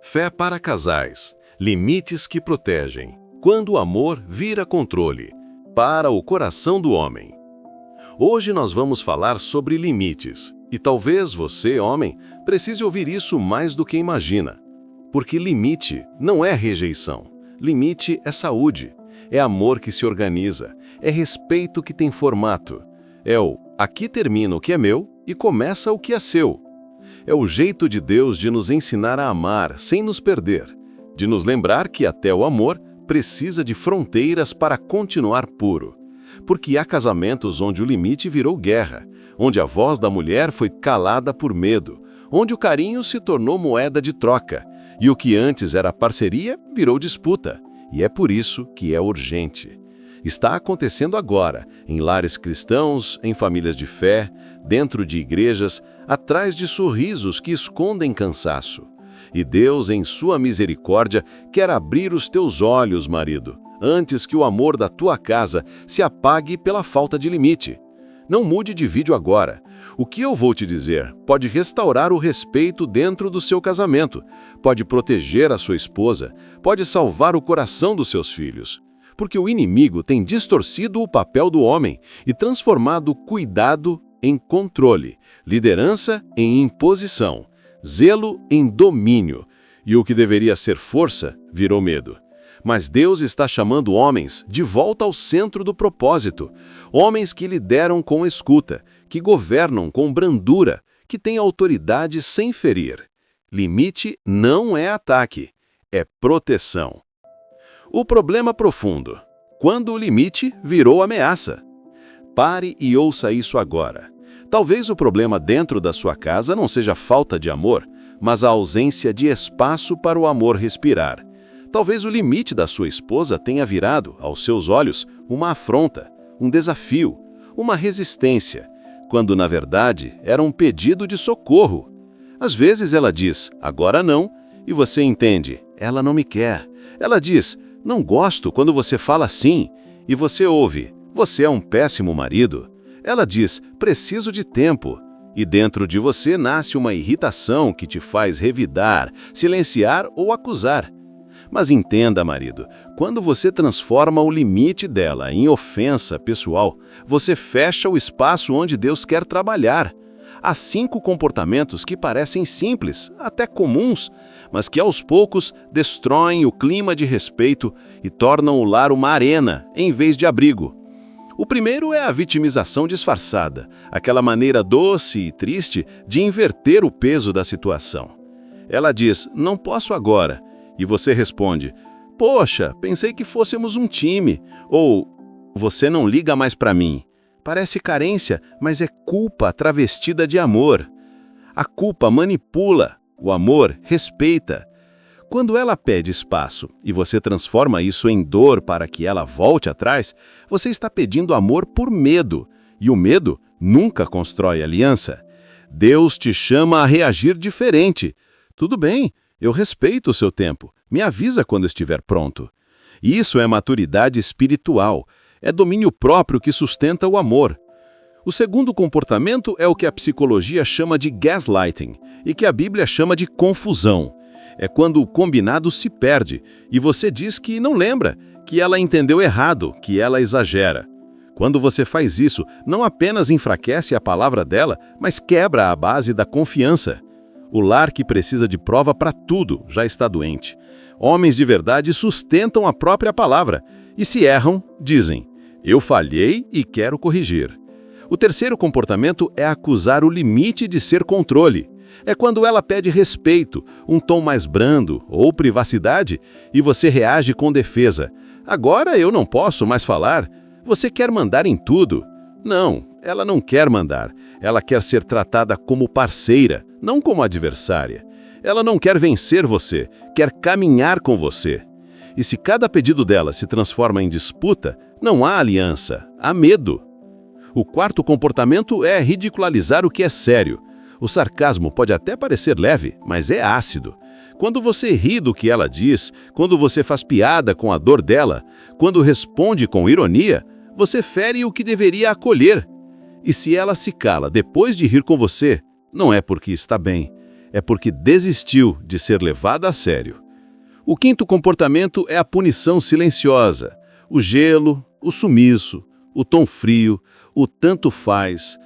Fé para casais. Limites que protegem. Quando o amor vira controle. Para o coração do homem. Hoje nós vamos falar sobre limites. E talvez você, homem, precise ouvir isso mais do que imagina. Porque limite não é rejeição. Limite é saúde. É amor que se organiza. É respeito que tem formato. É o aqui termina o que é meu e começa o que é seu. É o jeito de Deus de nos ensinar a amar sem nos perder, de nos lembrar que até o amor precisa de fronteiras para continuar puro. Porque há casamentos onde o limite virou guerra, onde a voz da mulher foi calada por medo, onde o carinho se tornou moeda de troca, e o que antes era parceria virou disputa. E é por isso que é urgente. Está acontecendo agora, em lares cristãos, em famílias de fé, dentro de igrejas, atrás de sorrisos que escondem cansaço. E Deus, em sua misericórdia, quer abrir os teus olhos, marido, antes que o amor da tua casa se apague pela falta de limite. Não mude de vídeo agora. O que eu vou te dizer pode restaurar o respeito dentro do seu casamento, pode proteger a sua esposa, pode salvar o coração dos seus filhos. Porque o inimigo tem distorcido o papel do homem e transformado cuidado em controle, liderança em imposição, zelo em domínio, e o que deveria ser força virou medo. Mas Deus está chamando homens de volta ao centro do propósito, homens que lideram com escuta, que governam com brandura, que têm autoridade sem ferir. Limite não é ataque, é proteção. O problema profundo, quando o limite virou ameaça. Pare e ouça isso agora. Talvez o problema dentro da sua casa não seja falta de amor, mas a ausência de espaço para o amor respirar. Talvez o limite da sua esposa tenha virado, aos seus olhos, uma afronta, um desafio, uma resistência, quando na verdade era um pedido de socorro. Às vezes ela diz, agora não, e você entende, ela não me quer. Ela diz, não gosto quando você fala assim, e você ouve, você é um péssimo marido. Ela diz, preciso de tempo, e dentro de você nasce uma irritação que te faz revidar, silenciar ou acusar. Mas entenda, marido, quando você transforma o limite dela em ofensa pessoal, você fecha o espaço onde Deus quer trabalhar. Há 5 comportamentos que parecem simples, até comuns, mas que aos poucos destroem o clima de respeito e tornam o lar uma arena, em vez de abrigo. O primeiro é a vitimização disfarçada, aquela maneira doce e triste de inverter o peso da situação. Ela diz, não posso agora, e você responde, poxa, pensei que fôssemos um time, ou você não liga mais para mim. Parece carência, mas é culpa travestida de amor. A culpa manipula, o amor respeita. Quando ela pede espaço e você transforma isso em dor para que ela volte atrás, você está pedindo amor por medo, e o medo nunca constrói aliança. Deus te chama a reagir diferente. Tudo bem, eu respeito o seu tempo, me avisa quando estiver pronto. Isso é maturidade espiritual. É domínio próprio que sustenta o amor. O segundo comportamento é o que a psicologia chama de gaslighting e que a Bíblia chama de confusão. É quando o combinado se perde e você diz que não lembra, que ela entendeu errado, que ela exagera. Quando você faz isso, não apenas enfraquece a palavra dela, mas quebra a base da confiança. O lar que precisa de prova para tudo já está doente. Homens de verdade sustentam a própria palavra e se erram, dizem, eu falhei e quero corrigir. O terceiro comportamento é acusar o limite de ser controle. É quando ela pede respeito, um tom mais brando ou privacidade e você reage com defesa. Agora eu não posso mais falar. Você quer mandar em tudo. Não, ela não quer mandar. Ela quer ser tratada como parceira, não como adversária. Ela não quer vencer você, quer caminhar com você. E se cada pedido dela se transforma em disputa, não há aliança, há medo. O quarto comportamento é ridicularizar o que é sério. O sarcasmo pode até parecer leve, mas é ácido. Quando você ri do que ela diz, quando você faz piada com a dor dela, quando responde com ironia, você fere o que deveria acolher. E se ela se cala depois de rir com você, não é porque está bem, é porque desistiu de ser levada a sério. O quinto comportamento é a punição silenciosa. O gelo, o sumiço, o tom frio, o tanto faz,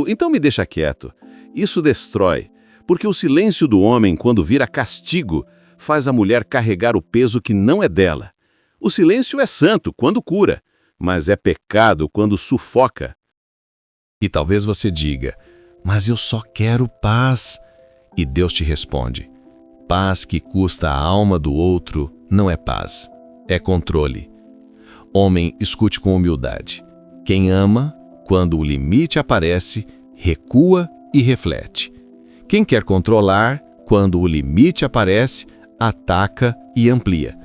então me deixa quieto. Isso destrói, porque o silêncio do homem, quando vira castigo, faz a mulher carregar o peso que não é dela. O silêncio é santo quando cura, mas é pecado quando sufoca. E talvez você diga, mas eu só quero paz. E Deus te responde, paz que custa a alma do outro não é paz, é controle. Homem, escute com humildade. Quem ama, quando o limite aparece, recua e reflete. Quem quer controlar, quando o limite aparece, ataca e amplia.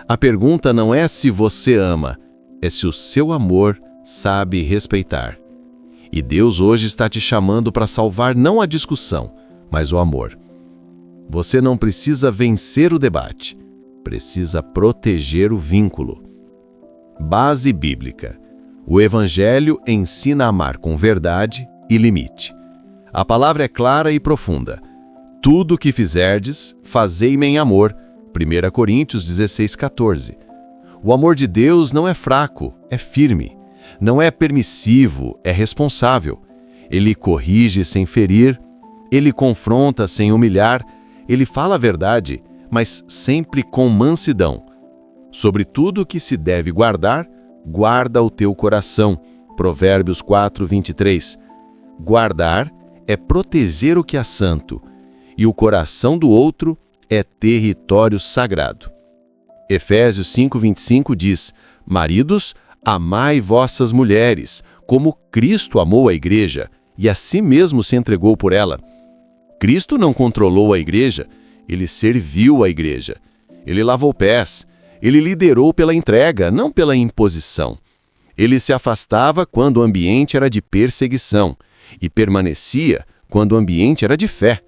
A pergunta não é se você ama, é se o seu amor sabe respeitar. E Deus hoje está te chamando para salvar não a discussão, mas o amor. Você não precisa vencer o debate, precisa proteger o vínculo. Base bíblica. O Evangelho ensina a amar com verdade e limite. A palavra é clara e profunda. Tudo o que fizerdes, fazei-me em amor. 1 Coríntios 16:14. O amor de Deus não é fraco, é firme. Não é permissivo, é responsável. Ele corrige sem ferir, ele confronta sem humilhar, ele fala a verdade, mas sempre com mansidão. Sobre tudo o que se deve guardar, guarda o teu coração. Provérbios 4:23. Guardar é proteger o que é santo, e o coração do outro é território sagrado. Efésios 5:25 diz, maridos, amai vossas mulheres, como Cristo amou a igreja, e a si mesmo se entregou por ela. Cristo não controlou a igreja, ele serviu a igreja. Ele lavou pés, ele liderou pela entrega, não pela imposição. Ele se afastava quando o ambiente era de perseguição e permanecia quando o ambiente era de fé.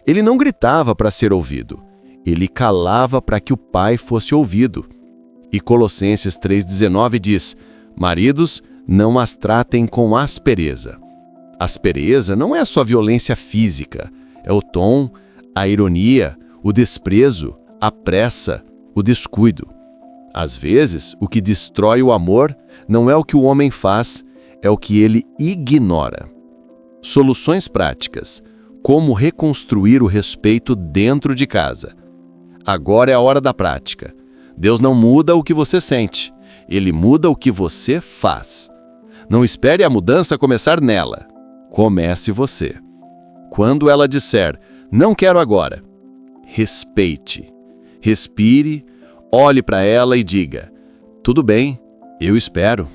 Ele não gritava para ser ouvido, ele calava para que o Pai fosse ouvido. E Colossenses 3:19 diz, maridos, não as tratem com aspereza. Aspereza não é só violência física, é o tom, a ironia, o desprezo, a pressa, o descuido. Às vezes, o que destrói o amor não é o que o homem faz, é o que ele ignora. Soluções práticas. Como reconstruir o respeito dentro de casa. Agora é a hora da prática. Deus não muda o que você sente, ele muda o que você faz. Não espere a mudança começar nela. Comece você. Quando ela disser, não quero agora, respeite. Respire, olhe para ela e diga, tudo bem, eu espero.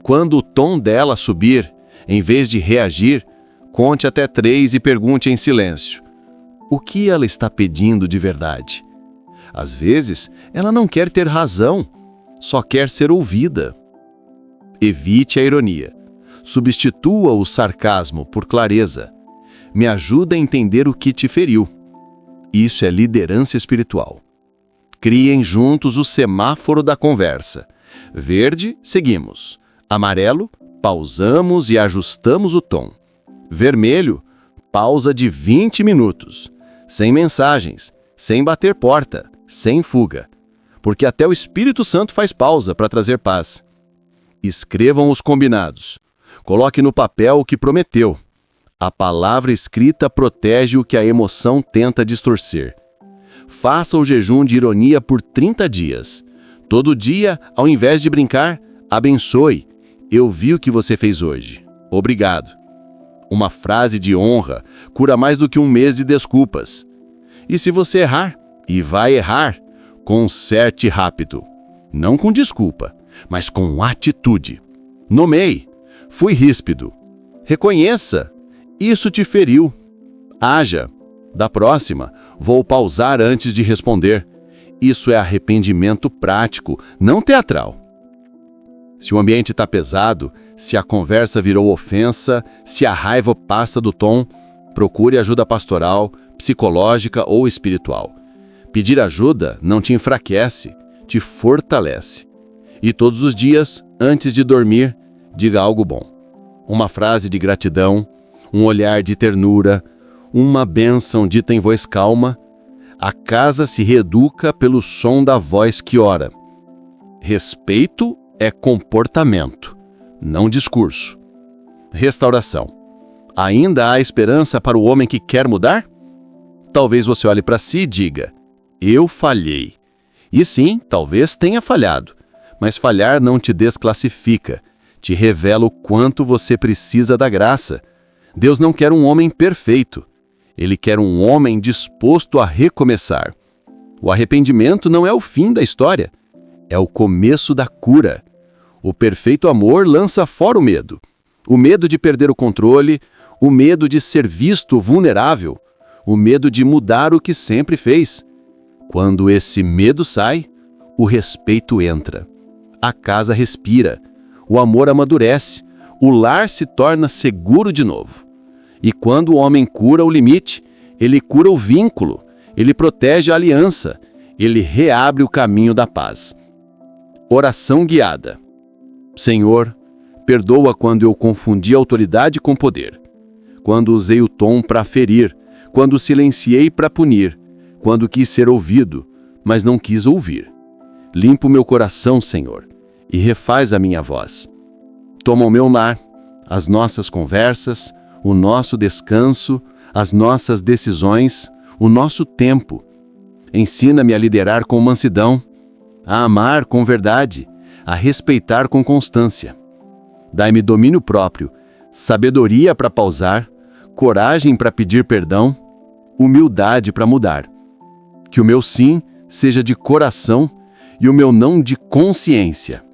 Quando o tom dela subir, em vez de reagir, conte até 3 e pergunte em silêncio. O que ela está pedindo de verdade? Às vezes, ela não quer ter razão, só quer ser ouvida. Evite a ironia. Substitua o sarcasmo por clareza. Me ajuda a entender o que te feriu. Isso é liderança espiritual. Criem juntos o semáforo da conversa. Verde, seguimos. Amarelo, pausamos e ajustamos o tom. Vermelho, pausa de 20 minutos. Sem mensagens, sem bater porta, sem fuga. Porque até o Espírito Santo faz pausa para trazer paz. Escrevam os combinados. Coloque no papel o que prometeu. A palavra escrita protege o que a emoção tenta distorcer. Faça o jejum de ironia por 30 dias. Todo dia, ao invés de brincar, abençoe. Eu vi o que você fez hoje. Obrigado. Uma frase de honra cura mais do que um mês de desculpas. E se você errar, e vai errar, conserte rápido. Não com desculpa, mas com atitude. Nomeie. Fui ríspido. Reconheça. Isso te feriu. Haja. Da próxima, vou pausar antes de responder. Isso é arrependimento prático, não teatral. Se o ambiente está pesado, se a conversa virou ofensa, se a raiva passa do tom, procure ajuda pastoral, psicológica ou espiritual. Pedir ajuda não te enfraquece, te fortalece. E todos os dias, antes de dormir, diga algo bom. Uma frase de gratidão, um olhar de ternura, Uma bênção dita em voz calma, a casa se reeduca pelo som da voz que ora. Respeito é comportamento, não discurso. Restauração. Ainda há esperança para o homem que quer mudar? Talvez você olhe para si e diga, eu falhei. E sim, talvez tenha falhado, mas falhar não te desclassifica, te revela o quanto você precisa da graça. Deus não quer um homem perfeito. Ele quer um homem disposto a recomeçar. O arrependimento não é o fim da história, é o começo da cura. O perfeito amor lança fora o medo de perder o controle, o medo de ser visto vulnerável, o medo de mudar o que sempre fez. Quando esse medo sai, o respeito entra. A casa respira, o amor amadurece, o lar se torna seguro de novo. E quando o homem cura o limite, ele cura o vínculo, ele protege a aliança, ele reabre o caminho da paz. Oração guiada. Senhor, perdoa quando eu confundi autoridade com poder, quando usei o tom para ferir, quando silenciei para punir, quando quis ser ouvido, mas não quis ouvir. Limpa o meu coração, Senhor, e refaz a minha voz. Toma o meu lar, as nossas conversas, o nosso descanso, as nossas decisões, o nosso tempo. Ensina-me a liderar com mansidão, a amar com verdade, a respeitar com constância. Dai-me domínio próprio, sabedoria para pausar, coragem para pedir perdão, humildade para mudar. Que o meu sim seja de coração e o meu não de consciência.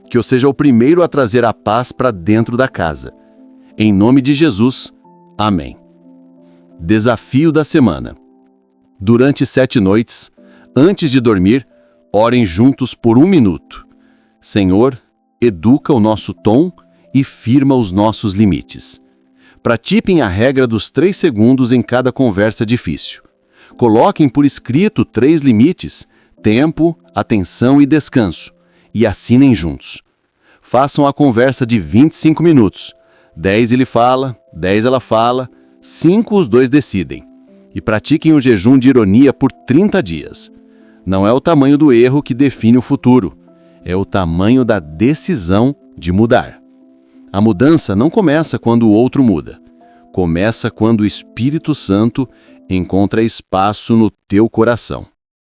Que eu seja o primeiro a trazer a paz para dentro da casa. Em nome de Jesus, amém. Desafio da semana. Durante 7 noites, antes de dormir, orem juntos por 1 minuto. Senhor, educa o nosso tom e firma os nossos limites. Pratiquem a regra dos 3 segundos em cada conversa difícil. Coloquem por escrito 3 limites, tempo, atenção e descanso, e assinem juntos. Façam a conversa de 25 minutos. 10 ele fala, 10 ela fala, 5 os dois decidem. E pratiquem o jejum de ironia por 30 dias. Não é o tamanho do erro que define o futuro, é o tamanho da decisão de mudar. A mudança não começa quando o outro muda. Começa quando o Espírito Santo encontra espaço no teu coração.